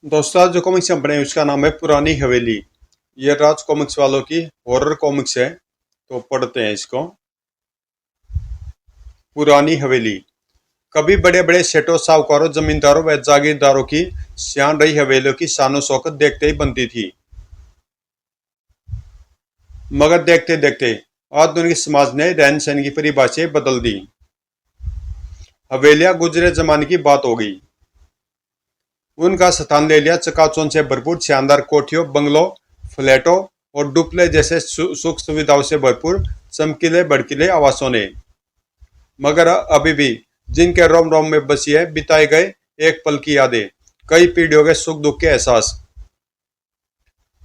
दोस्तों आज जो कॉमिक्स हम पढ़े उसका नाम है पुरानी हवेली। ये राज कॉमिक्स वालों की हॉरर कॉमिक्स है, तो पढ़ते हैं इसको। पुरानी हवेली। कभी बड़े बड़े सेठों, साहूकारों, जमींदारों व जागीरदारों की सियान रही हवेलियों की शानो शौकत देखते ही बनती थी। मगर देखते देखते आधुनिक समाज ने रहन सहन की परिभाषाएं बदल दी। हवेलियां गुजरे जमाने की बात हो गई। उनका स्थान ले लिया चकाचौंध से भरपूर शानदार कोठियों, बंगलों, फ्लैटों और डुप्ले जैसे सुख सुविधाओं से भरपूर चमकीले भड़कीले आवासों ने। मगर अभी भी जिनके रोम रोम में बसी है बिताए गए एक पल की यादें, कई पीढ़ियों के सुख दुख के एहसास।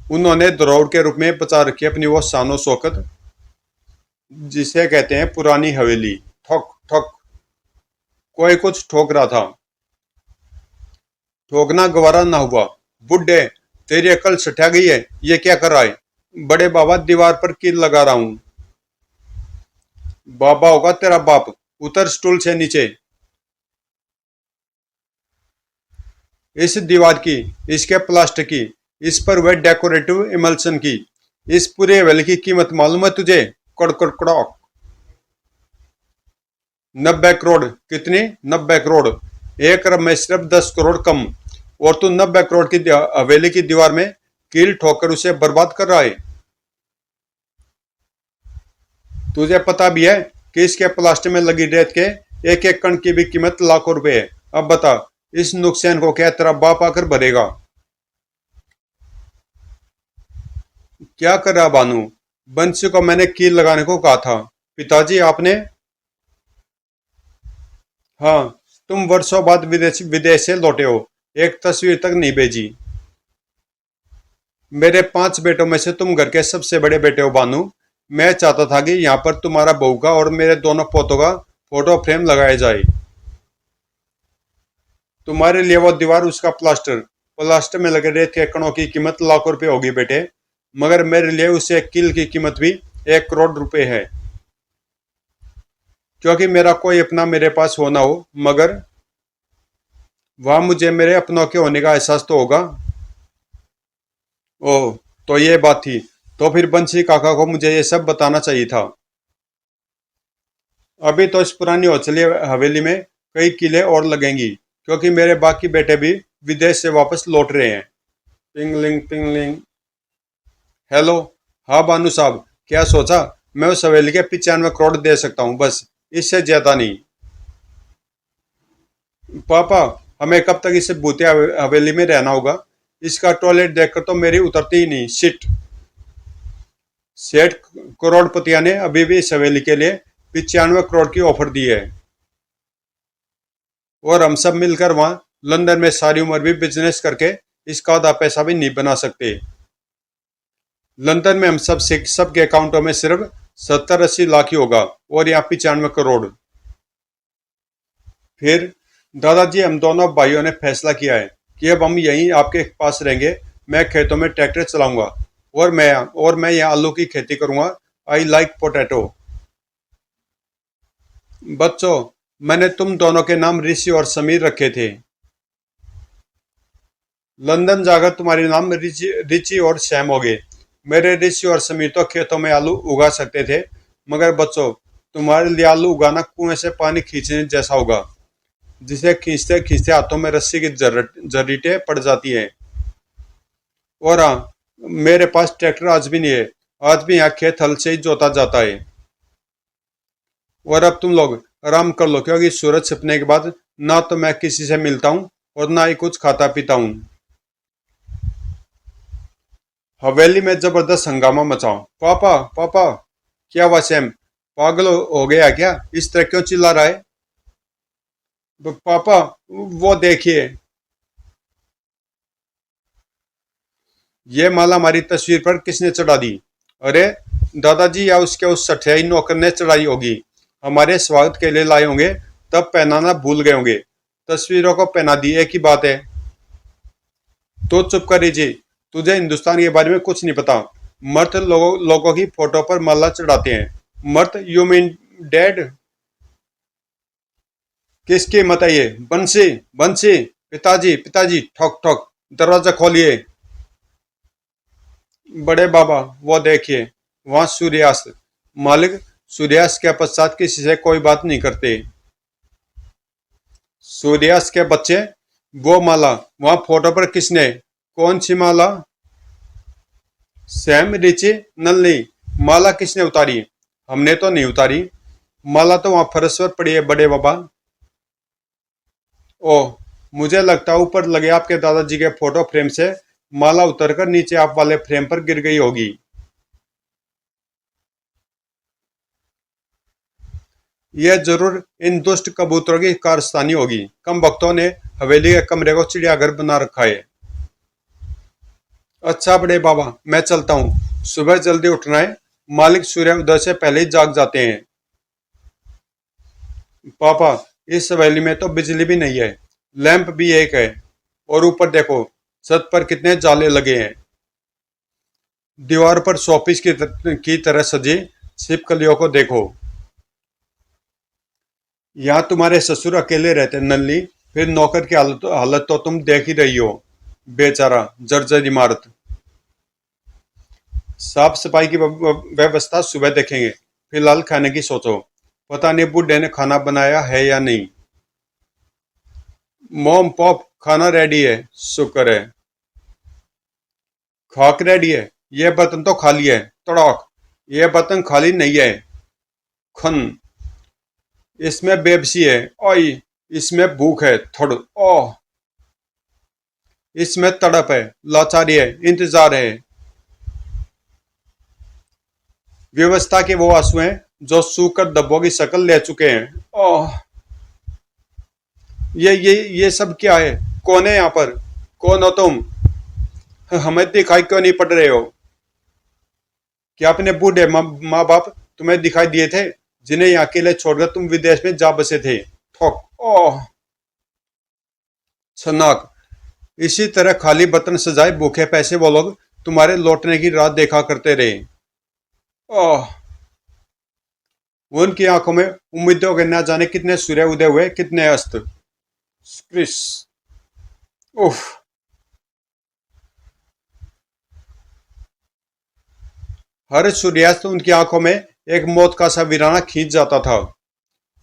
उन्होंने धरोहर के रूप में बचा रखी अपनी वो शानो शौकत, जिसे कहते हैं पुरानी हवेली। ठोक ठोक कोई कुछ ठोक रहा था। ठोकना गवारा ना हुआ। बुड्ढे, तेरी अकल सठा गई है, ये क्या कर रहा है? बड़े बाबा, दीवार पर कील लगा रहा हूं। बाबा होगा तेरा बाप, उतर स्टूल से नीचे। इस दीवार की, इसके प्लास्टर की, इस पर वह डेकोरेटिव इमल्सन की, इस पूरे हवेली की कीमत मालूम है तुझे? कड़कड़कड़ाक। 90 करोड़। कितनी? 90 करोड़। एक अरब में सिर्फ 10 करोड़ कम। और तू 90 करोड़ की हवेली की दीवार में कील ठोकर उसे बर्बाद कर रहा है। तुझे पता भी है कि इसके प्लास्टर में लगी रेत के एक एक कण की भी कीमत लाखों रुपए है। अब बता, इस नुकसान को क्या तेरा बाप आकर भरेगा? क्या कर रहा बानू? बंसी को मैंने कील लगाने को कहा था। पिताजी, आपने? हाँ, तुम वर्षों बाद विदेश से लौटे हो, एक तस्वीर तक नहीं भेजी। मेरे 5 बेटों में से तुम घर के सबसे बड़े बेटे हो बानू। मैं चाहता था कि यहाँ पर तुम्हारा बहू का और मेरे दोनों पोतों का फोटो फ्रेम लगाया जाए। तुम्हारे लिए वो दीवार, उसका प्लास्टर, प्लास्टर में लगे रेत के कणों की कीमत लाखों रुपए होगी बेटे। मगर मेरे लिए उसे किल की कीमत भी 1 करोड़ रुपए है। क्योंकि मेरा कोई अपना मेरे पास हो ना हो, मगर वहां मुझे मेरे अपनों के होने का एहसास तो होगा। ओह, तो ये बात थी। तो फिर बंसी काका को मुझे ये सब बताना चाहिए था। अभी तो इस पुरानी हौसली हवेली में कई किले और लगेंगी, क्योंकि मेरे बाकी बेटे भी विदेश से वापस लौट रहे हैं। पिंगलिंग पिंगलिंग। हेलो। हाँ बानू साहब, क्या सोचा? मैं उस हवेली के 95 करोड़ दे सकता हूँ, बस, इससे ज्यादा नहीं। पापा, हमें कब तक इस भूतिया हवेली में रहना होगा? इसका टॉयलेट देखकर तो मेरी उतरती ही नहीं। शिट। सेठ करोड़पतिया ने अभी भी इस हवेली के लिए 95 करोड़ की ऑफर दी है। और हम सब मिलकर वहां लंदन में सारी उम्र भी बिजनेस करके इसका आधा पैसा भी नहीं बना सकते। लंदन में हम सबके अकाउंटों में सिर्फ 70-80 लाख ही होगा, और यहाँ 95 करोड़। फिर दादाजी, हम दोनों भाइयों ने फैसला किया है कि अब हम यहीं आपके पास रहेंगे। मैं खेतों में ट्रैक्टर चलाऊंगा, और मैं यहाँ आलू की खेती करूंगा। I like potato. बच्चों, मैंने तुम दोनों के नाम ऋषि और समीर रखे थे। लंदन जाकर तुम्हारे नाम रिची रिची और सैम हो गए। मेरे ऋषि और समीर तो खेतों में आलू उगा सकते थे, मगर बच्चों, तुम्हारे लिए आलू उगाना कुएं से पानी खींचने जैसा होगा, जिसे खींचते खींचते हाथों में रस्सी की जरीटें पड़ जाती हैं। और हाँ, मेरे पास ट्रैक्टर आज भी नहीं है। आज भी यहाँ खेत हल से ही जोता जाता है। और अब तुम लोग आराम कर लो, क्योंकि सूरज छिपने के बाद ना तो मैं किसी से मिलता हूँ और ना ही कुछ खाता पीता हूँ। हवेली में जबरदस्त हंगामा मचाओ। पापा पापा। क्या हुआ सैम? पागल हो गया क्या? इस तरह क्यों चिल्ला रहा है? पापा, वो देखिए। ये माला हमारी तस्वीर पर किसने चढ़ा दी? अरे दादाजी, या उसके उस सठियाई नौकर ने चढ़ाई होगी। हमारे स्वागत के लिए लाए होंगे, तब पहनाना भूल गए होंगे। तस्वीरों को पहना दी, एक ही बात है। तो चुप कर जी। तुझे हिंदुस्तान के बारे में कुछ नहीं पता। मर्द लोगों की फोटो पर माला चढ़ाते हैं। मर्द, यू मीन डेड? किसकी मत है ये? बंसी बंसी। पिताजी पिताजी। ठोक ठोक। दरवाजा खोलिए। बड़े बाबा वो देखिए, वहां सूर्यास्त। मालिक, सूर्यास्त के पश्चात किसी से कोई बात नहीं करते। सूर्यास्त के बच्चे, वो माला वहां फोटो पर किसने? कौन सी माला? सैम, रिची, नलनी, माला किसने उतारी? हमने तो नहीं उतारी। माला तो वहां फर्श पर पड़ी है बड़े बाबा। ओह, मुझे लगता है ऊपर लगे आपके दादाजी के फोटो फ्रेम से माला उतरकर नीचे आप वाले फ्रेम पर गिर गई होगी। यह जरूर इन दुष्ट कबूतरों की कारस्तानी होगी। कम भक्तों ने हवेली के कमरे को चिड़ियाघर बना रखा है। अच्छा बड़े बाबा, मैं चलता हूँ, सुबह जल्दी उठना है। मालिक सूर्य उदय से पहले ही जाग जाते हैं। पापा, इस हवेली में तो बिजली भी नहीं है, लैंप भी एक है। और ऊपर देखो, छत पर कितने जाले लगे हैं। दीवार पर शोपीस की तरह सजी छिपकलियों को देखो। यहाँ तुम्हारे ससुर अकेले रहते नल्ली, फिर नौकर की हालत तो तुम देख ही रही हो। बेचारा, जर्जर इमारत। साफ सफाई की व्यवस्था सुबह देखेंगे, फिलहाल खाने की सोचो। पता नहीं बुड्ढे ने खाना बनाया है या नहीं। मोम पॉप, खाना रेडी है, शुक्र है। खाक रेडी है, ये बर्तन तो खाली है। तड़ाक, ये बर्तन खाली नहीं है। खन, इसमें बेबसी है। ओई, इसमें भूख है। थोड़, ओह, इसमें तड़प है, लाचारी है, इंतजार है। व्यवस्था के वो आंसू हैं जो सूखकर धब्बों की शक्ल ले चुके हैं। ओह, ये सब क्या है? कौन है यहाँ पर? कौन हो तुम? हमें दिखाई क्यों नहीं पड़ रहे हो? क्या अपने बूढ़े माँ बाप तुम्हें दिखाई दिए थे, जिन्हें यहाँ अकेले छोड़कर तुम विदेश में जा बसे थे? ठोक, ओह, छनाक। इसी तरह खाली बर्तन सजाए भूखे पैसे वो लोग तुम्हारे लौटने की राह देखा करते रहे। ओह, उनकी आंखों में उम्मीदों के न जाने कितने सूर्य उदय हुए, कितने अस्त। क्रिस, उफ। हर सूर्यास्त उनकी आंखों में एक मौत का सा वीराना खींच जाता था।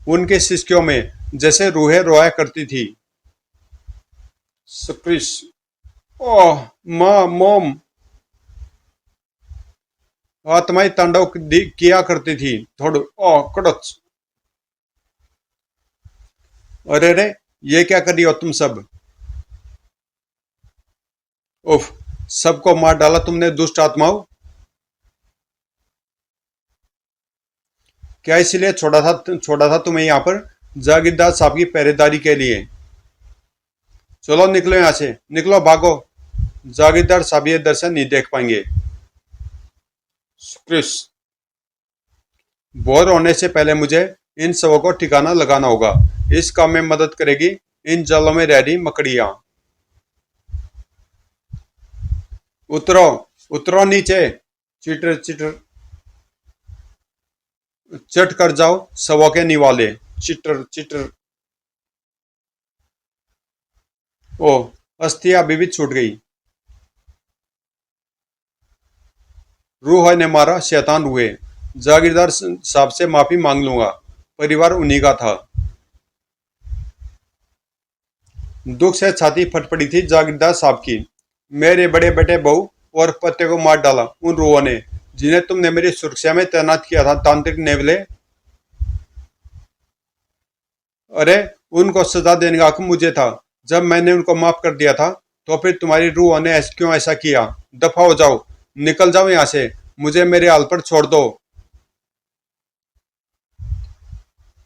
उनके सिसकियों में जैसे रूहें रोया करती थी। क्रिस, ओह, माँ, मोम, आत्माएं तांडव किया करती थी। थोड़, ओह, कड़च। अरे रे, ये क्या कर रही हो तुम सब? उफ, सबको मार डाला तुमने दुष्ट आत्माओं। क्या इसलिए छोड़ा था तुम्हें यहाँ पर जागीरदार साहब की पहरेदारी के लिए? चलो निकलो यहाँ से, निकलो, भागो। जागीरदार साहब ये दर्शन नहीं देख पाएंगे। क्रिस, बोर होने से पहले मुझे इन सबों को ठिकाना लगाना होगा। इस काम में मदद करेगी इन जालों में रह रही मकड़ियां। उतरो, उतरो नीचे। चिटर चिटर, चट कर जाओ सबों के निवाले। Cheater cheater. ओ, अस्थिया अभी भी छूट गई। रूह ने मारा, शैतान रूहे। जागीरदार साहब से माफी मांग लूंगा, परिवार उन्हीं का था। दुख से छाती फट पड़ी थी जागीरदार साहब की। मेरे बड़े बेटे बहू और पत्ते को मार डाला उन रूहों ने, जिन्हें तुमने मेरी सुरक्षा में तैनात किया था, तांत्रिक नेवले। अरे, उनको सजा देने का हक मुझे था। जब मैंने उनको माफ कर दिया था, तो फिर तुम्हारी रूह ने क्यों ऐसा किया? दफा हो जाओ, निकल जाओ यहाँ से, मुझे मेरे हाल पर छोड़ दो।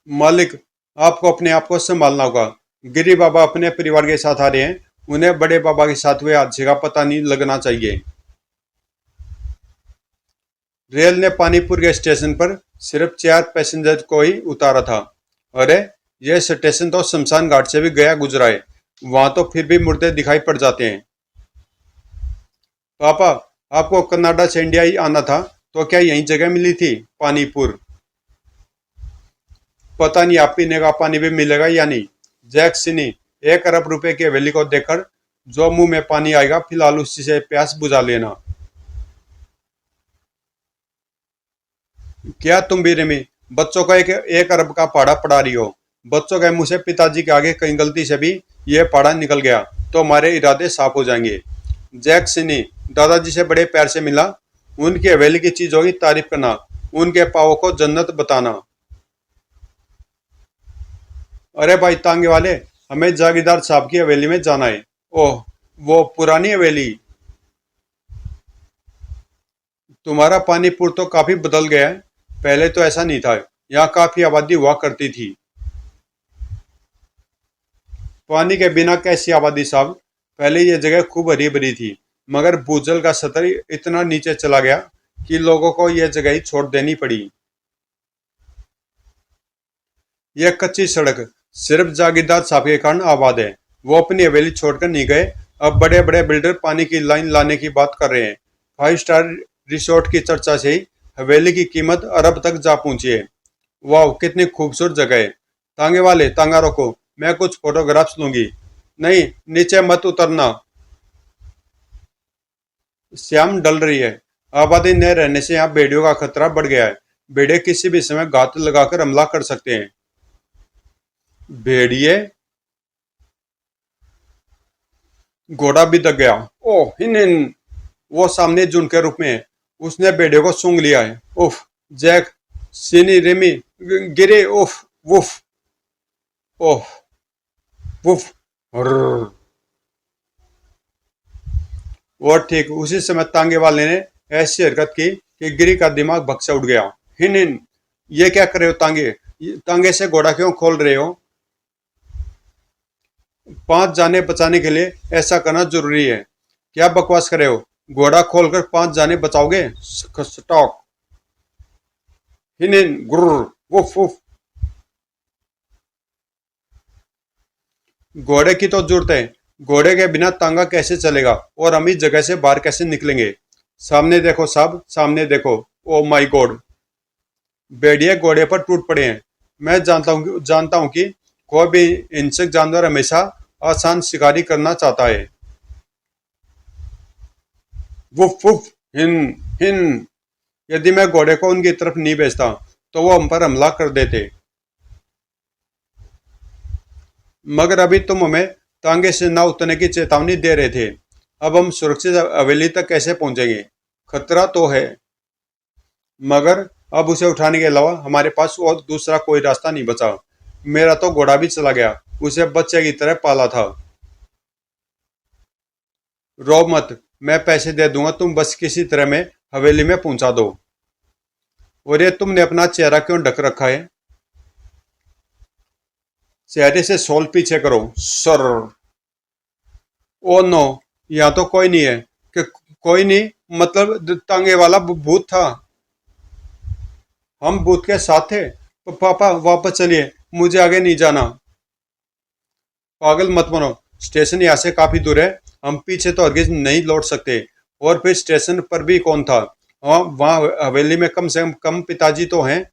मालिक, आपको अपने आप को संभालना होगा। गिरी बाबा अपने परिवार के साथ आ रहे हैं, उन्हें बड़े बाबा के साथ हुए हादसे का पता नहीं लगना चाहिए। रेल ने पानीपुर के स्टेशन पर सिर्फ 4 पैसेंजर को ही उतारा था। अरे, यह स्टेशन तो शमशान घाट से भी गया गुजरा है, वहां तो फिर भी मुर्दे दिखाई पड़ जाते हैं। पापा, आपको कनाडा से इंडिया ही आना था, तो क्या यही जगह मिली थी, पानीपुर? पता नहीं आप पीने का पानी भी मिलेगा या नहीं। जैक सिनी 1 अरब रुपए की हवेली को देखकर जो मुंह में पानी आएगा फिलहाल उसी से प्यास बुझा लेना। क्या तुम भी रिमी बच्चों का एक अरब का पहाड़ा पढ़ा रही हो? बच्चों के मुंह से पिताजी के आगे कहीं गलती से भी यह पहाड़ा निकल गया तो हमारे इरादे साफ हो जाएंगे। जैक सिनी दादाजी से बड़े प्यार से मिला। उनकी हवेली की चीजों की तारीफ करना, उनके पावों को जन्नत बताना। अरे भाई तांगे वाले, हमें जागीरदार साहब की हवेली में जाना है। ओह, वो पुरानी हवेली। तुम्हारा पानीपुर तो काफी बदल गया है। पहले तो ऐसा नहीं था, यहाँ काफी आबादी हुआ करती थी। पानी के बिना कैसी आबादी साहब? पहले ये जगह खूब हरी भरी थी, मगर भूजल का स्तर इतना नीचे चला गया कि लोगों को यह जगह ही छोड़ देनी पड़ी। यह कच्ची सड़क सिर्फ जागीरदार साहब के कारण आबाद है। वो अपनी हवेली छोड़कर नहीं गए। अब बड़े बड़े बिल्डर पानी की लाइन लाने की बात कर रहे हैं। 5 स्टार रिसोर्ट की चर्चा से ही हवेली की कीमत अरब तक जा पहुंची है। वाह, कितनी खूबसूरत जगह है। तांगे वाले तांगा रोको, मैं कुछ फोटोग्राफ्स लूंगी। नहीं, नीचे मत उतरना। श्याम डल रही है। आबादी न रहने से यहाँ भेड़ियों का खतरा बढ़ गया है। भेड़िए किसी भी समय घात लगाकर हमला कर सकते हैं। भेड़िए? घोड़ा भी दब गया। ओह हिन हिन। वो सामने झुंड के रूप में है। उसने भेड़िए को सूंघ लिया है। उफ। जैक, सिनी, रेमी गिरे। उफ। वुफ। ओह। वुफ। हुर्र। और ठीक उसी समय तांगे वाले ने ऐसी हरकत की कि गिरी का दिमाग भग से उठ गया। हिन हिन, ये क्या कर रहे हो तांगे? तांगे से घोड़ा क्यों खोल रहे हो? 5 जाने बचाने के लिए ऐसा करना जरूरी है। क्या बकवास कर रहे हो? घोड़ा खोलकर 5 जाने बचाओगे? स्टॉक। हिन हिन, गुर्र, वुफ वुफ। घोड़े की तो जरूरत है। घोड़े के बिना तांगा कैसे चलेगा और हम इस जगह से बाहर कैसे निकलेंगे? सामने देखो साहब, सामने देखो। Oh my God. भेड़िए घोड़े पर टूट पड़े हैं। मैं जानता हूं कि कोई भी हिंसक जानवर हमेशा आसान शिकारी करना चाहता है। Woof woof. हिन हिन। यदि मैं घोड़े को उनकी तरफ नहीं भेजता तो वो हम पर हमला कर देते। मगर अभी तुम हमें तांगे से ना उतरने की चेतावनी दे रहे थे। अब हम सुरक्षित हवेली तक कैसे पहुंचेंगे? खतरा तो है, मगर अब उसे उठाने के अलावा हमारे पास और दूसरा कोई रास्ता नहीं बचा। मेरा तो घोड़ा भी चला गया, उसे बच्चे की तरह पाला था। रो मत, मैं पैसे दे दूंगा, तुम बस किसी तरह में हवेली में पहुंचा दो। और ये तुमने अपना चेहरा क्यों ढक रखा है? चेहरे से शॉल पीछे करो सर। ओ नो, यहाँ तो कोई नहीं है। कि कोई नहीं मतलब तांगे वाला भूत था। हम भूत के साथ थे। तो पापा वापस चलिए, मुझे आगे नहीं जाना। पागल मत बनो, स्टेशन यहाँ से काफी दूर है। हम पीछे तो हरगिज नहीं लौट सकते। और फिर स्टेशन पर भी कौन था? हाँ, वहाँ हवेली में कम से कम पिताजी तो हैं।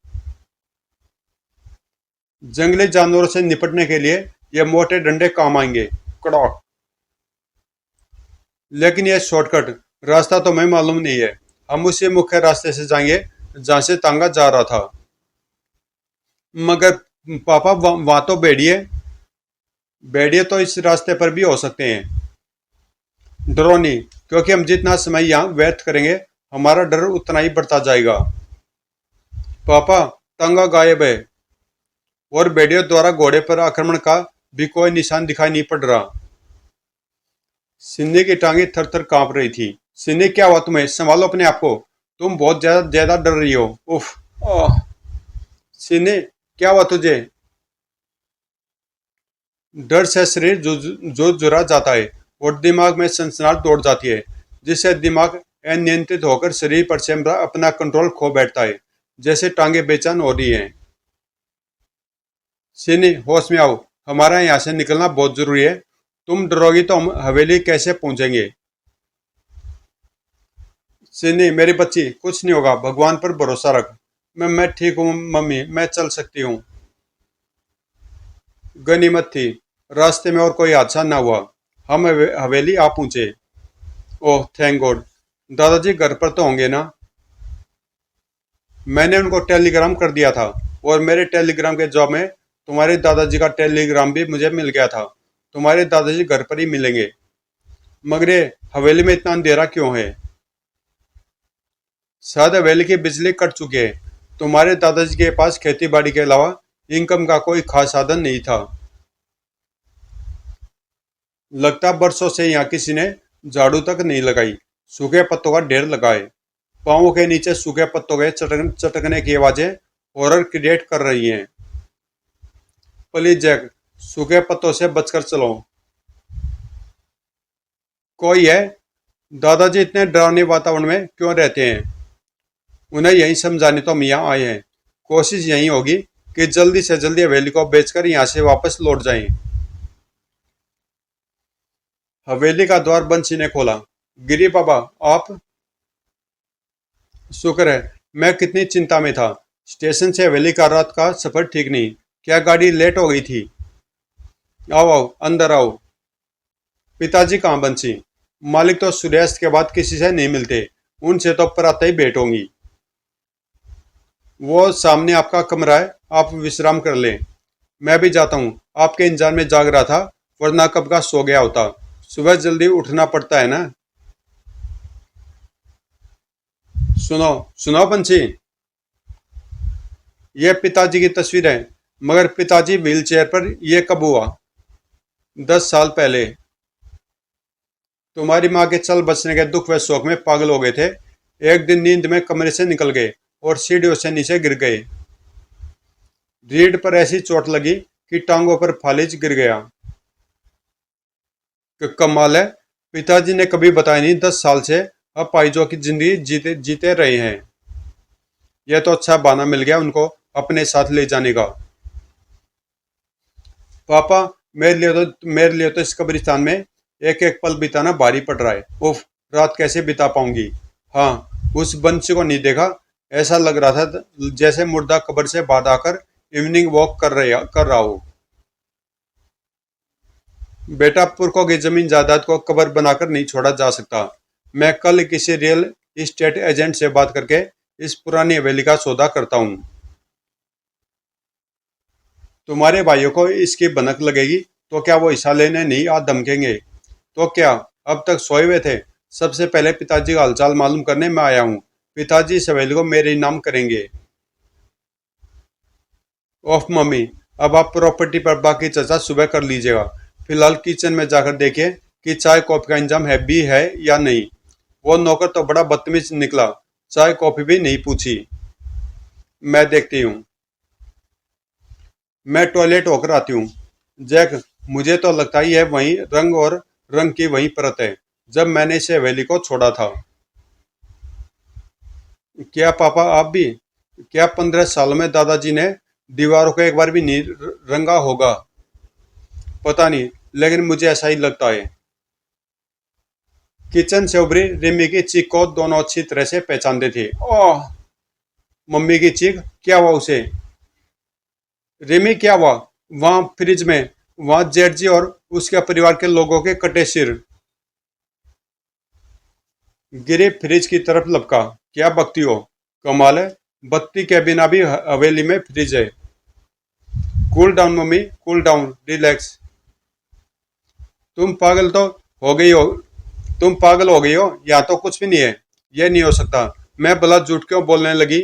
जंगली जानवरों से निपटने के लिए ये मोटे डंडे काम आएंगे। कड़क। लेकिन ये शॉर्टकट रास्ता तो हमें मालूम नहीं है। हम उसी मुख्य रास्ते से जाएंगे जहाँ से तांगा जा रहा था। मगर पापा वहां तो भेड़िए। भेड़िए तो इस रास्ते पर भी हो सकते हैं। डरो नहीं, क्योंकि हम जितना समय यहाँ व्यर्थ करेंगे हमारा डर उतना ही बढ़ता जाएगा। पापा, तांगा गायब है और भेड़ियों द्वारा घोड़े पर आक्रमण का भी कोई निशान दिखाई नहीं पड़ रहा। सिन्नी की टांगे थर थर कांप रही थी। सिन्नी, क्या हुआ तुम्हें? संभालो अपने आप को। तुम बहुत ज्यादा ज्यादा डर रही हो। उफ। आह। सिन्नी, क्या हुआ तुझे? डर से शरीर जो जुरा जाता है और दिमाग में सनसनाहट दौड़ जाती है, जिससे दिमाग अनियंत्रित होकर शरीर पर से अपना कंट्रोल खो बैठता है, जैसे टांगे बेचैन हो रही हैं। सिनी, होश में आओ। हमारा यहाँ से निकलना बहुत जरूरी है। तुम डरोगी तो हम हवेली कैसे पहुंचेंगे? सिनी मेरी बच्ची, कुछ नहीं होगा, भगवान पर भरोसा रख। मैं ठीक हूँ मम्मी, मैं चल सकती हूँ। गनीमत थी रास्ते में और कोई हादसा ना हुआ। हम हवेली आ पहुंचे। Oh thank God. दादाजी घर पर तो होंगे ना? मैंने उनको टेलीग्राम कर दिया था और मेरे टेलीग्राम के जवाब में तुम्हारे दादाजी का टेलीग्राम भी मुझे मिल गया था। तुम्हारे दादाजी घर पर ही मिलेंगे। मगर ये हवेली में इतना अंधेरा क्यों है? शायद हवेली की बिजली कट चुकी है। तुम्हारे दादाजी के पास खेती बाड़ी के अलावा इनकम का कोई खास साधन नहीं था। लगता बरसों से यहाँ किसी ने झाड़ू तक नहीं लगाई। सूखे पत्तों का ढेर लगा है। पाँवों के नीचे सूखे पत्तों के चटकने की आवाजें हॉरर क्रिएट कर रही हैं। प्लीज जैक, सूखे पत्तों से बचकर चलो। कोई है? दादाजी इतने डरावने वातावरण में क्यों रहते हैं? उन्हें यही समझाने तो हम यहाँ आए हैं। कोशिश यही होगी कि जल्दी से जल्दी हवेली को बेचकर यहाँ से वापस लौट जाएं। हवेली का द्वार बंसी ने खोला। गिरी बाबा, आप? शुक्र है, मैं कितनी चिंता में था। स्टेशन से हवेली का रात का सफर ठीक नहीं। क्या गाड़ी लेट हो गई थी? आओ आओ, अंदर आओ। पिताजी कहाँ बंसी? मालिक तो सूर्यास्त के बाद किसी से नहीं मिलते। उनसे तो प्रातः ही भेंट होंगी। वो सामने आपका कमरा है, आप विश्राम कर लें। मैं भी जाता हूँ। आपके इंतजार में जाग रहा था, वरना कब का सो गया होता। सुबह जल्दी उठना पड़ता है ना। सुनो सुनो बंसी, ये पिताजी की तस्वीर है। मगर पिताजी व्हीलचेयर पर ये कब हुआ? 10 साल पहले। तुम्हारी माँ के चल बचने के दुख व शोक में पागल हो गए थे। एक दिन नींद में कमरे से निकल गए और सीढ़ियों से नीचे गिर गए। रीढ़ पर ऐसी चोट लगी कि टांगों पर फालिज गिर गया। कमाल है, पिताजी ने कभी बताया नहीं। 10 साल से अपाहिजों की जिंदगी जीते जीते रहे हैं। यह तो अच्छा बहाना मिल गया उनको अपने साथ ले जाने का। पापा, मेरे लिए तो इस कब्रिस्तान में एक एक पल बिताना भारी पड़ रहा है। उफ, रात कैसे बिता पाऊंगी। हाँ, उस बंसी को नहीं देखा? ऐसा लग रहा था जैसे मुर्दा कब्र से बाहर आकर इवनिंग वॉक कर रहा हो। बेटा, पुरखों की जमीन जायदाद को कब्र बनाकर नहीं छोड़ा जा सकता। मैं कल किसी रियल इस्टेट एजेंट से बात करके इस पुरानी हवेली का सौदा करता हूँ। तुम्हारे भाइयों को इसकी भनक लगेगी तो क्या वो हिस्सा लेने नहीं आ धमकेंगे? तो क्या अब तक सोए हुए थे? सबसे पहले पिताजी का हालचाल मालूम करने में आया हूँ। पिताजी इस हवेली को मेरे नाम करेंगे। ओफ मम्मी, अब आप प्रॉपर्टी पर बाकी चर्चा सुबह कर लीजिएगा। फिलहाल किचन में जाकर देखिए कि चाय कॉफी का इंतजाम है भी है या नहीं। वो नौकर तो बड़ा बदतमीज निकला, चाय कॉफी भी नहीं पूछी। मैं देखती हूँ। मैं टॉयलेट होकर आती हूँ। जैक, मुझे तो लगता ही है वही रंग और रंग की वही परत है जब मैंने इसे हवेली को छोड़ा था। क्या पापा आप भी? क्या 15 सालों में दादाजी ने दीवारों को एक बार भी नहीं रंगा होगा? पता नहीं, लेकिन मुझे ऐसा ही लगता है। किचन से उभरी रिमी की चीख को दोनों अच्छी तरह से पहचानते थे। ओह, मम्मी की चीख। क्या हुआ उसे? रिमी, क्या हुआ? वहां फ्रिज में, वहां जेठ जी और उसके परिवार के लोगों के कटे सिर। गिरे फ्रिज की तरफ लपका। क्या बकती हो? कमाल है, बत्ती के बिना भी हवेली में फ्रिज है। Cool down mummy, cool down, relax. तुम पागल तो हो गई हो। तुम पागल हो गई हो। यहाँ तो कुछ भी नहीं है। यह नहीं हो सकता। मैं भला झूठ क्यों बोलने लगी?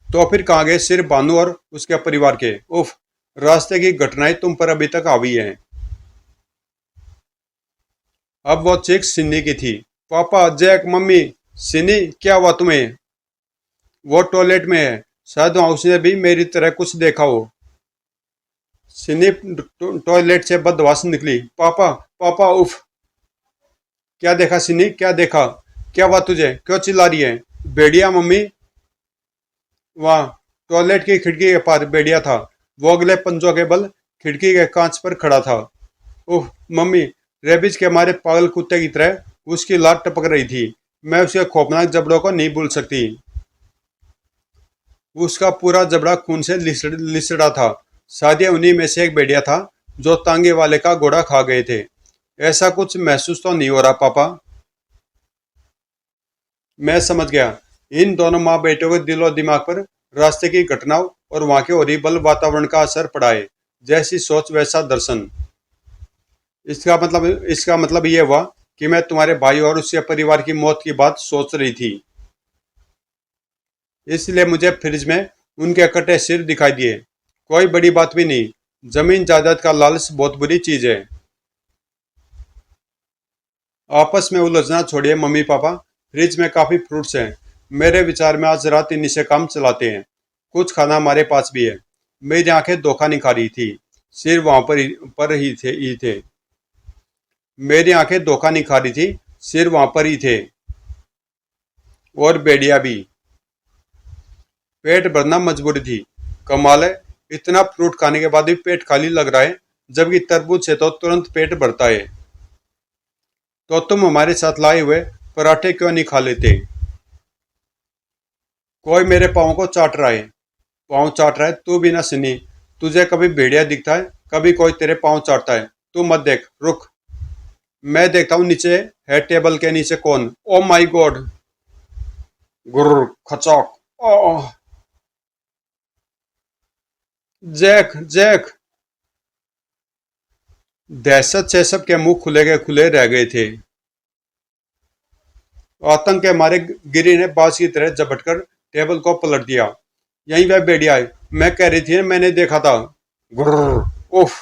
तो फिर कहाँ गए सिर भानु और उसके परिवार के? उफ, रास्ते की घटनाएं तुम पर अभी तक हावी हैं। अब वो चीख सिन्नी की थी। पापा, जैक, मम्मी। सिन्नी, क्या हुआ तुम्हें? वो टॉयलेट में है। शायद वहां उसने भी मेरी तरह कुछ देखा हो। सिन्नी टॉयलेट से बदवास निकली। पापा, पापा, उफ। क्या देखा सिन्नी, क्या देखा? क्या हुआ तुझे? क्यों चिल्ला रही है? भेड़िया मम्मी। वहां टॉयलेट की खिड़की के पास भेड़िया था। वो अगले पंजों के बल खिड़की के कांच पर खड़ा था। ओह मम्मी, रेबिज के मारे पागल कुत्ते की तरह उसकी लात टपक रही थी। मैं उसके खौफनाक जबड़ों को नहीं भूल सकती। उसका पूरा जबड़ा खून से लिसड़ा था। शायद ये उन्हीं में से एक भेड़िया था जो तांगे वाले का घोड़ा खा गए थे। ऐसा कुछ महसूस तो नहीं हो रहा पापा? मैं समझ गया। इन दोनों माँ बेटों के दिलो दिमाग पर रास्ते की घटनाओं और वहां के ओरिबल वातावरण का असर पड़ा है। जैसी सोच वैसा दर्शन। इसका मतलब ये हुआ कि मैं तुम्हारे भाई और उसके परिवार की मौत की बात सोच रही थी। इसलिए मुझे फ्रिज में उनके कटे सिर दिखाई दिए। कोई बड़ी बात भी नहीं। जमीन जायदाद का लालच बहुत बुरी चीज है। आपस में उलझना छोड़िए मम्मी पापा। फ्रिज में काफी फ्रूट्स हैं। मेरे विचार में आज रात इन्हीं से काम चलाते हैं। कुछ खाना हमारे पास भी है। मेरी आंखें धोखा नहीं खा रही थी। सिर वहां पर ही थे। मेरी आंखें धोखा नहीं खा रही थी। सिर वहां पर ही थे। और बेड़िया भी। पेट भरना मजबूरी थी। कमाल है। इतना फ्रूट खाने के बाद भी पेट खाली लग रहा है। जबकि तरबूज से तो तुरंत पेट भरता है। तो तुम हमारे साथ लाए हुए पराठे क्यों नहीं खा लेते? कोई मेरे पाँव को चाट रहा है। पाँव चाट रहा है? तू भी ना सुनी। तुझे कभी भेड़िया दिखता है, कभी कोई तेरे पाँव चाटता है। तू मत देख, रुक। मैं देखता हूँ नीचे है। टेबल के नीचे कौन? Oh my god. गुर्र खचौक। ओह। Jack Jack. दहशत से सबके मुंह खुले के खुले रह गए थे। आतंक के मारे गिरी ने बाज की तरह झपटकर टेबल को पलट दिया। यहीं वह भेड़िया है। मैं कह रही थी मैंने देखा था। गुर्र। उफ।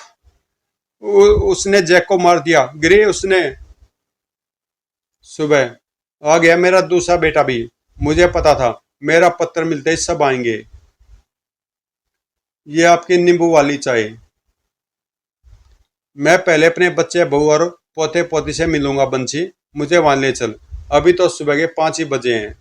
उसने जैक को मार दिया गिरी, उसने। सुबह आ गया मेरा दूसरा बेटा भी। मुझे पता था मेरा पत्र मिलते ही सब आएंगे। ये आपकी नींबू वाली चाय। मैं पहले अपने बच्चे बहू और पोते पोती से मिलूंगा बंसी। मुझे वहां ले चल। अभी तो सुबह के 5 ही बजे हैं।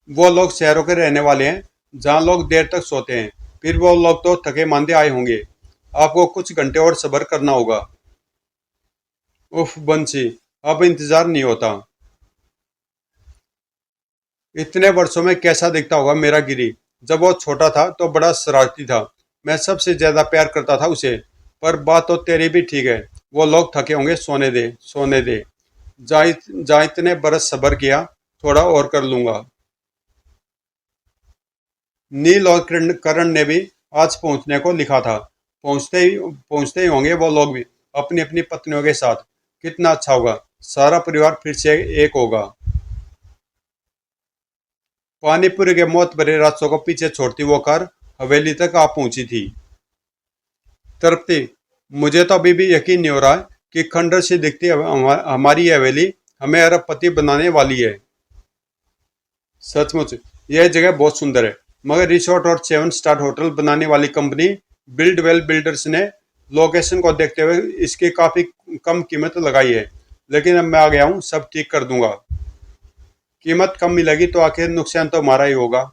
वो लोग शहरों के रहने वाले हैं जहाँ लोग देर तक सोते हैं। फिर वो लोग तो थके मांदे आए होंगे। आपको कुछ घंटे और सब्र करना होगा। उफ बंसी। अब इंतजार नहीं होता। इतने वर्षों में कैसा दिखता होगा मेरा गिरी। जब वो छोटा था तो बड़ा शरारती था। मैं सबसे ज्यादा प्यार करता था उसे। पर बात तो तेरी भी ठीक है। वो लोग थके होंगे, सोने दे सोने दे। जा इतने बरस सब्र किया। थोड़ा और कर लूंगा। नील और करण ने भी आज पहुंचने को लिखा था। पहुंचते ही होंगे वो लोग भी अपनी अपनी पत्नियों के साथ। कितना अच्छा होगा। सारा परिवार फिर से एक होगा। पानीपुरी के मौत भरे रास्तों को पीछे छोड़ती वो कार हवेली तक आ पहुंची थी। तृप्ति। मुझे तो अभी भी यकीन नहीं हो रहा है कि खंडर से दिखती हमारी हवेली हमें अरबपति बनाने वाली है। सचमुच यह जगह बहुत सुंदर है। मगर रिसोर्ट और 7 स्टार होटल बनाने वाली कंपनी बिल्डवेल बिल्डर्स ने लोकेशन को देखते हुए इसकी काफी कम कीमत लगाई है। लेकिन अब मैं आ गया हूँ, सब ठीक कर दूंगा। कीमत कम मिलेगी तो आखिर नुकसान तो हमारा ही होगा।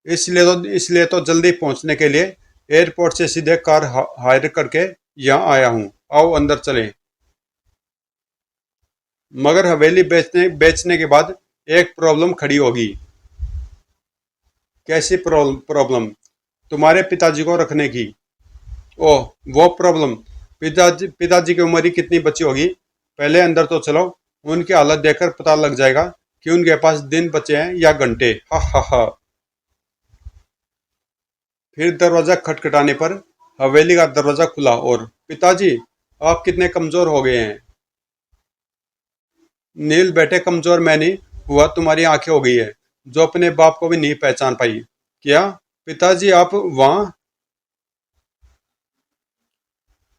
इसलिए तो जल्दी पहुंचने के लिए एयरपोर्ट से सीधे कार हायर करके यहाँ आया हूँ। आओ अंदर चलें। मगर हवेली बेचने के बाद एक प्रॉब्लम खड़ी होगी। कैसी प्रॉब्लम? तुम्हारे पिताजी को रखने की। ओह, वो प्रॉब्लम। पिताजी की उम्र ही कितनी बची होगी? पहले अंदर तो चलो। उनकी हालत देखकर पता लग जाएगा कि उनके पास दिन बचे हैं या घंटे। हा हा हा। फिर दरवाजा खटखटाने पर हवेली का दरवाजा खुला और पिताजी, आप कितने कमजोर हो गए हैं। नील बेटे, कमजोर मैं नहीं हुआ, तुम्हारी आंखें हो गई है जो अपने बाप को भी नहीं पहचान पाई। क्या? पिताजी आप वहां?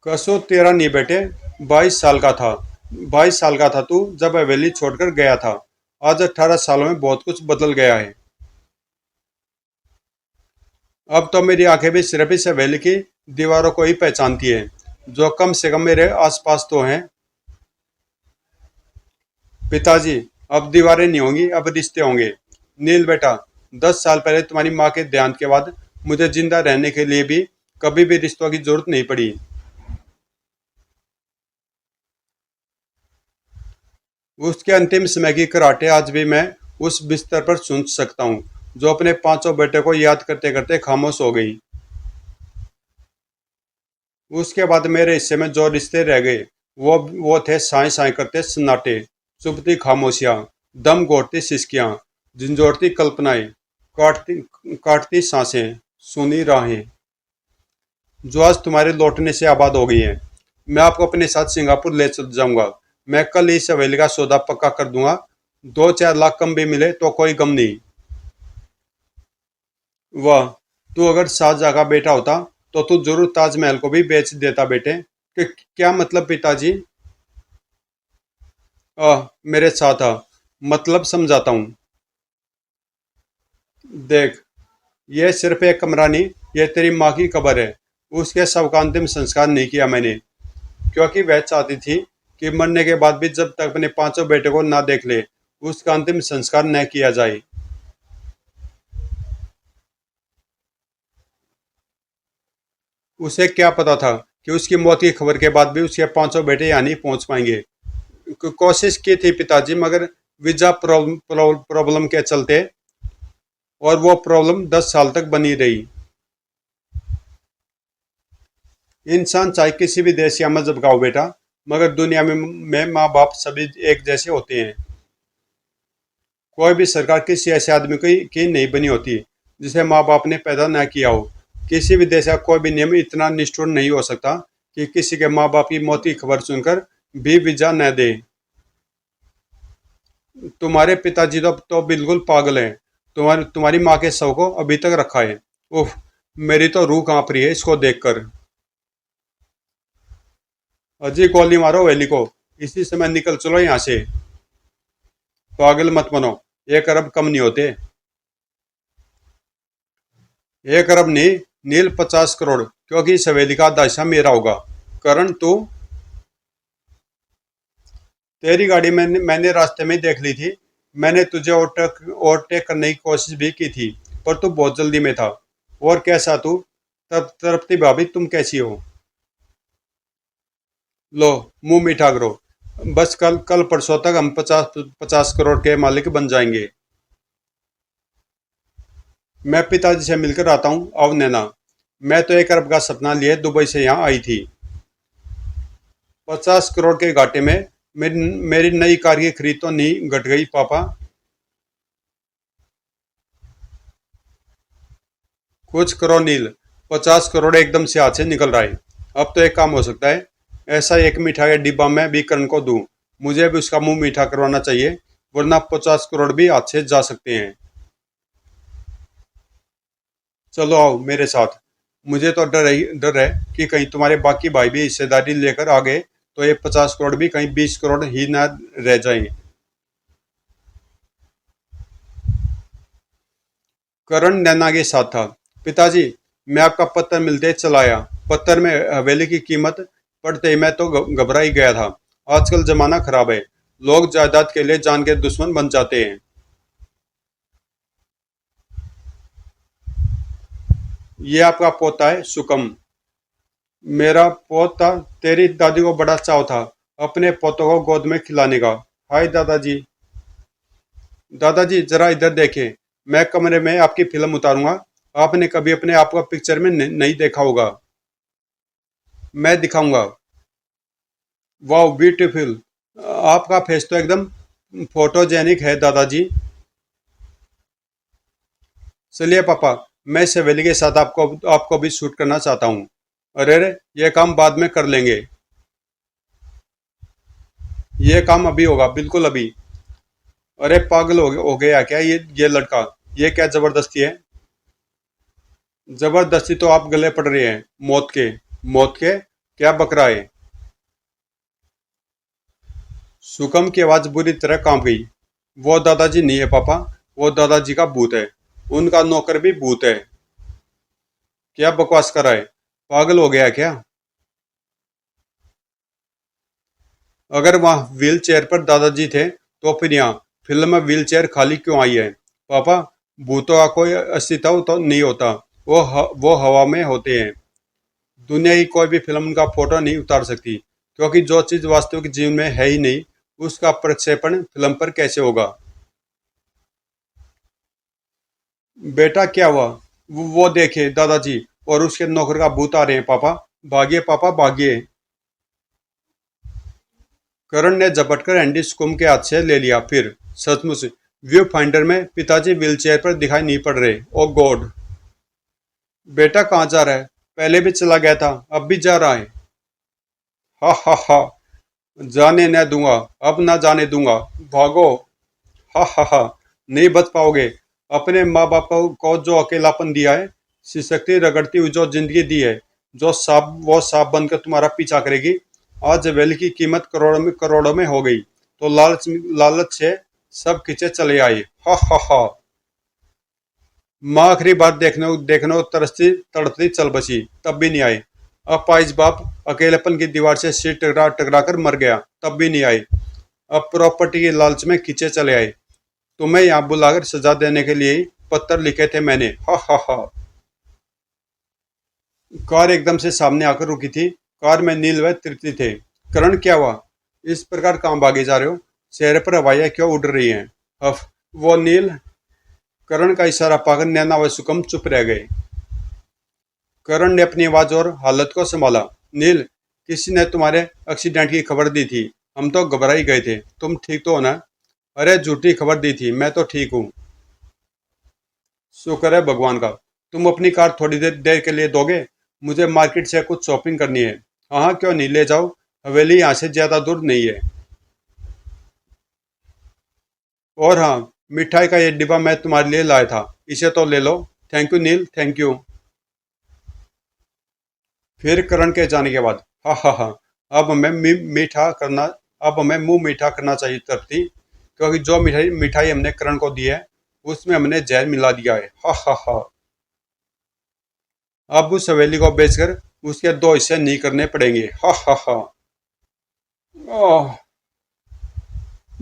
कसो तेरा नहीं बेटे। 22 साल का था। 22 साल का था तू जब हवेली छोड़कर गया था। आज 18 सालों में बहुत कुछ बदल गया है। अब तो मेरी आंखें भी सिर्फ इस हवेली की दीवारों को ही पहचानती है, जो कम से कम मेरे आसपास तो हैं। पिताजी, अब दीवारें नहीं होंगी, अब रिश्ते होंगे। नील बेटा, 10 साल पहले तुम्हारी माँ के देहांत के बाद मुझे जिंदा रहने के लिए भी कभी भी रिश्तों की जरूरत नहीं पड़ी। उसके अंतिम समय की कराटे आज भी मैं उस बिस्तर पर सुन सकता हूँ, जो अपने 5 बेटे को याद करते करते खामोश हो गई। उसके बाद मेरे हिस्से में जो रिश्ते रह गए वो थे साए साए करते सन्नाटे, चुभती खामोशियां, दम घोटती सिसकियां, झंझोड़ती कल्पनाएं, काटती काटती सांसें, सुनी राहें, जो आज तुम्हारे लौटने से आबाद हो गई हैं। मैं आपको अपने साथ सिंगापुर ले चल जाऊंगा। मैं कल इस हवेली का सौदा पक्का कर दूंगा। 2-4 लाख कम भी मिले तो कोई गम नहीं। वाह, तू अगर शाहजहाँ का बेटा होता तो तू जरूर ताजमहल को भी बेच देता बेटे। क्या मतलब पिताजी? मेरे साथ आ, मतलब समझाता हूँ। देख, ये सिर्फ एक कमरा नहीं, ये तेरी माँ की कब्र है। उसके शव का अंतिम संस्कार नहीं किया मैंने, क्योंकि वह चाहती थी कि मरने के बाद भी जब तक अपने पांचों बेटे को ना देख ले, उसका अंतिम संस्कार न किया जाए। उसे क्या पता था कि उसकी मौत की खबर के बाद भी उसके पांचों बेटे यहाँ नहीं पहुंच पाएंगे। कोशिश की थी पिताजी, मगर वीजा प्रॉब्लम के चलते, और वो प्रॉब्लम 10 साल तक बनी रही। इंसान चाहे किसी भी देश या मजहब का हो बेटा, मगर दुनिया में माँ बाप सभी एक जैसे होते हैं। कोई भी सरकार किसी ऐसे आदमी की नहीं बनी होती जिसे माँ बाप ने पैदा न किया हो। किसी भी देश का कोई भी नियम इतना निष्ठुर नहीं हो सकता कि किसी के माँ बाप की मौत की खबर सुनकर भी वीजा न दे। तुम्हारे पिताजी तो बिल्कुल पागल हैं। तुम्हारी माँ के शव को अभी तक रखा है। उफ, मेरी तो रूह कांप रही है इसको देखकर। अजी गोली मारो वेली को, इसी समय निकल चलो यहाँ से। पागल मत बनो, 1 अरब कम नहीं होते। 1 अरब नहीं, नील 50 करोड़, क्योंकि इस हवेली का आधा हिस्सा मेरा होगा। करण तू, तेरी गाड़ी मैंने रास्ते में ही देख ली थी। मैंने तुझे ओवरटेक करने की कोशिश भी की थी, पर तू बहुत जल्दी में था। और कैसा तू? तब तड़पती भाभी, तुम कैसी हो? लो, मुंह मीठा करो। बस कल कल परसों तक हम 50-50 करोड़ के मालिक बन जाएंगे। मैं पिताजी से मिलकर आता हूँ। आओ नैना, मैं तो 1 अरब का सपना लिए दुबई से यहाँ आई थी। 50 करोड़ के घाटे में मेरी नई कार की खरीद तो नहीं घट गई पापा? कुछ करो नील, 50 करोड़ एकदम से हाथ से निकल रहा है। अब तो एक काम हो सकता है, ऐसा एक मिठाई का डिब्बा मैं भी करण को दूं। मुझे भी उसका मुंह मीठा करवाना चाहिए, वरना 50 करोड़ भी हाथ से जा सकते हैं। चलो आओ मेरे साथ। मुझे तो डर है कि कहीं तुम्हारे बाकी भाई भी हिस्सेदारी लेकर आ गए तो ये 50 करोड़ भी कहीं 20 करोड़ ही ना रह जाएं। करण नैना के साथ था। पिताजी, मैं आपका पत्र मिलते ही चला आया। पत्र में हवेली की कीमत पढ़ते ही मैं तो घबरा ही गया था। आजकल जमाना खराब है, लोग जायदाद के लिए जान के दुश्मन बन जाते हैं। ये आपका पोता है सुकम। मेरा पोता? तेरी दादी को बड़ा चाव था अपने पोतों को गोद में खिलाने का। हाय दादाजी। दादाजी जरा इधर देखें, मैं कमरे में आपकी फिल्म उतारूंगा। आपने कभी अपने आप को पिक्चर में नहीं देखा होगा। मैं दिखाऊंगा। वाह ब्यूटीफुल। आपका फेस तो एकदम फोटोजेनिक है दादाजी। चलिए पापा, मैं इस हवेली के साथ आपको आपको भी शूट करना चाहता हूँ। अरे अरे, ये काम बाद में कर लेंगे। ये काम अभी होगा, बिल्कुल अभी। अरे पागल हो गया क्या ये लड़का? ये क्या जबरदस्ती है? जबरदस्ती तो आप गले पड़ रहे हैं मौत के। मौत के? क्या बक रहा है? सुकम की आवाज बुरी तरह कांप गई। वो दादाजी नहीं है पापा, वो दादाजी का भूत है। उनका नौकर भी भूत है। क्या बकवास कर रहा है? पागल हो गया क्या? अगर वहां व्हील चेयर पर दादाजी थे तो फिर यहाँ फिल्म में व्हील चेयर खाली क्यों आई है? पापा, भूतों का कोई अस्तित्व तो नहीं होता। वो हवा में होते हैं। दुनिया की कोई भी फिल्म उनका फोटो नहीं उतार सकती, क्योंकि जो चीज वास्तविक जीवन में है ही नहीं, उसका प्रक्षेपण फिल्म पर कैसे होगा? बेटा क्या हुआ? वो देखे दादाजी और उसके नौकर का भूत आ रहे हैं पापा। भागिए पापा भागिए। करण ने झपटकर एंडी स्कूम के हाथ से ले लिया। फिर सचमुच व्यू फाइंडर में पिताजी व्हीलचेयर पर दिखाई नहीं पड़ रहे। ओ गॉड। बेटा कहाँ जा रहा है? पहले भी चला गया था, अब भी जा रहा है। हा हा हा। जाने न दूंगा, अब ना जाने दूंगा। भागो। हा हा हा। नहीं बच पाओगे। अपने माँ बाप को जो अकेलापन दिया है, सिसकती रगड़ती हुई जो जिंदगी दी है, जो सांप वो सांप बनकर तुम्हारा पीछा करेगी। आज वेल की कीमत करोड़ों में हो गई, तो लालच लालच से सब खींचे चले आए। हा हा हा। माँ आखिरी बार देखने देखने को तरसती तड़पती चल बसी, तब भी नहीं आए। अब पाइज बाप अकेलेपन की दीवार से सिर टकरा टकरा कर मर गया, तब भी नहीं आए। अब प्रॉपर्टी के लालच में खींचे चले आए। तुम्हें यहाँ बुलाकर सजा देने के लिए ही पत्थर लिखे थे मैंने। हा हा हा। कार एकदम से सामने आकर रुकी थी। कार में नील व तृप्ति थे। करण क्या हुआ? इस प्रकार कहाँ भागे जा रहे हो? चेहरे पर हवाइयाँ क्यों उड़ रही हैं? हफ। वो नील। करण का इशारा पाकर नैना व सुकम चुप रह गए। करण ने अपनी आवाज और हालत को संभाला। नील, किसी ने तुम्हारे एक्सीडेंट की खबर दी थी। हम तो घबरा ही गए थे। तुम ठीक तो हो ना? अरे झूठी खबर दी थी, मैं तो ठीक हूँ। शुक्र है भगवान का। तुम अपनी कार थोड़ी देर देर के लिए दोगे? मुझे मार्केट से कुछ शॉपिंग करनी है। हाँ हाँ, क्यों नहीं, ले जाओ। हवेली यहाँ से ज्यादा दूर नहीं है। और हाँ, मिठाई का ये डिब्बा मैं तुम्हारे लिए लाया था, इसे तो ले लो। Thank you Neel, thank you. फिर करण के जाने के बाद हा हा हा। अब हमें मीठा करना अब हमें मुंह मीठा करना चाहिए तरती, क्योंकि जो मिठाई मिठाई हमने करण को दी है, उसमें हमने जहर मिला दिया है। हा हा हा। अब उस हवेली को बेचकर उसके दो हिस्से नहीं करने पड़ेंगे। हा हा हा। ओह,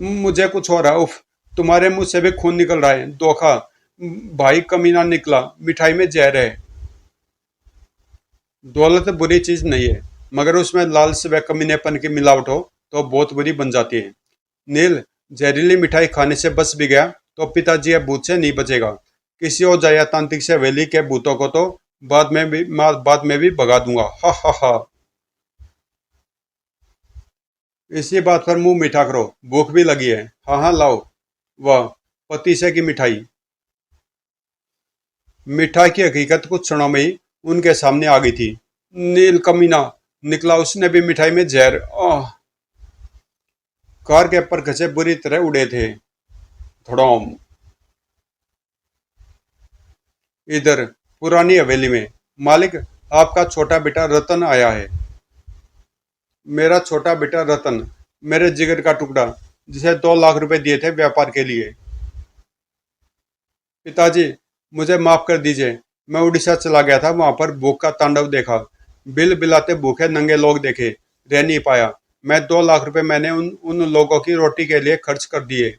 मुझे कुछ हो रहा है। उफ। तुम्हारे मुंह से भी खून निकल रहा है। धोखा। भाई कमीना निकला, मिठाई में जहर है। दौलत बुरी चीज नहीं है, मगर उसमें लालच व कमीनेपन की मिलावट हो तो बहुत बुरी बन जाती है। नील, जहरीली मिठाई खाने से बच भी गया तो पिताजी अब भूत से नहीं बचेगा। किसी और जाया तांत्रिक से हवेली के भूतों को तो बाद में भी भगा दूंगा। हा हा हा। इसी बात पर मुंह मीठा करो, भूख भी लगी है। हाँ हाँ लाओ। वाह। पतीसे की मिठाई। मिठाई की हकीकत कुछ क्षणों में ही उनके सामने आ गई थी। नील कमीना, निकला उसने भी मिठाई में जहर। आह। कार के परखचे बुरी तरह उड़े थे। धड़ोम। इधर पुरानी हवेली में। मालिक, आपका छोटा बेटा रतन आया है। मेरा छोटा बेटा रतन, मेरे जिगर का टुकड़ा, जिसे 2 लाख रुपए दिए थे व्यापार के लिए। पिताजी, मुझे माफ कर दीजिए। मैं उड़ीसा चला गया था, वहां पर भूख का तांडव देखा। बिल बिलाते भूखे नंगे लोग देखे, रह नहीं पाया। मैं 2 लाख रुपए मैंने उन उन लोगों की रोटी के लिए खर्च कर दिए।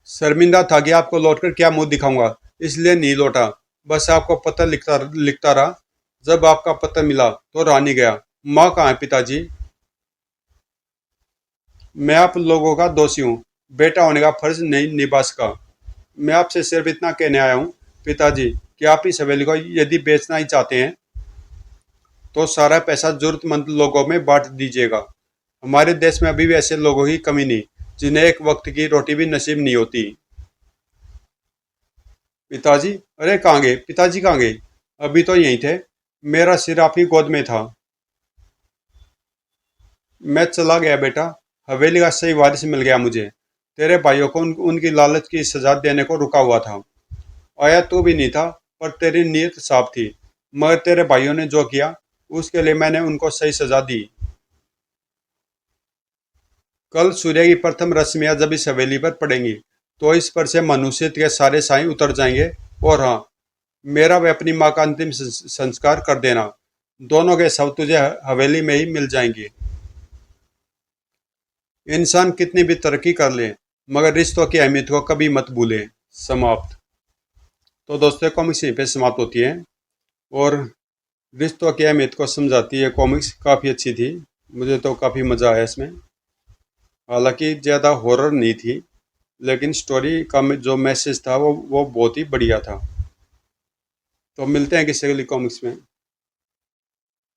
शर्मिंदा था कि आपको लौटकर क्या मुंह दिखाऊंगा, इसलिए नहीं लौटा। बस आपको पत्र लिखता लिखता रहा। जब आपका पत्र मिला तो रानी गया। माँ कहाँ है पिताजी? मैं आप लोगों का दोषी हूँ, बेटा होने का फर्ज नहीं निभा सका। मैं आपसे सिर्फ इतना कहने आया हूँ पिताजी, कि आप इस हवेली को यदि बेचना ही चाहते हैं तो सारा पैसा जरूरतमंद लोगों में बांट दीजिएगा। हमारे देश में अभी भी ऐसे लोगों की कमी नहीं, जिन्हें एक वक्त की रोटी भी नसीब नहीं होती। पिताजी, अरे कहाँ गए पिताजी, कहाँ गए? अभी तो यहीं थे, मेरा सिर आप ही गोद में था। मैं चला गया बेटा, हवेली का सही वारिस मिल गया मुझे। तेरे भाइयों को उनकी लालच की सजा देने को रुका हुआ था। आया तू भी नहीं था, पर तेरी नीयत साफ थी। मगर तेरे भाइयों ने जो किया, उसके लिए मैंने उनको सही सजा दी। कल सूर्य की प्रथम रश्मियां जब इस हवेली पर पड़ेंगी, तो इस पर से मनुष्य के सारे साई उतर जाएंगे। और हाँ, मेरा व अपनी माँ का अंतिम संस्कार कर देना। दोनों के शव तुझे हवेली में ही मिल जाएंगे। इंसान कितनी भी तरक्की कर ले, मगर रिश्तों की अहमियत को कभी मत भूले। समाप्त। तो दोस्तों, कॉमिक्स यहीं पे समाप्त होती है। और रिश्तों की अहमियत को समझाती है कॉमिक्स, काफ़ी अच्छी थी। मुझे तो काफ़ी मज़ा आया इसमें। हालांकि ज़्यादा हॉरर नहीं थी, लेकिन स्टोरी का जो मैसेज था वो बहुत ही बढ़िया था। तो मिलते हैं किसी अगली कॉमिक्स में।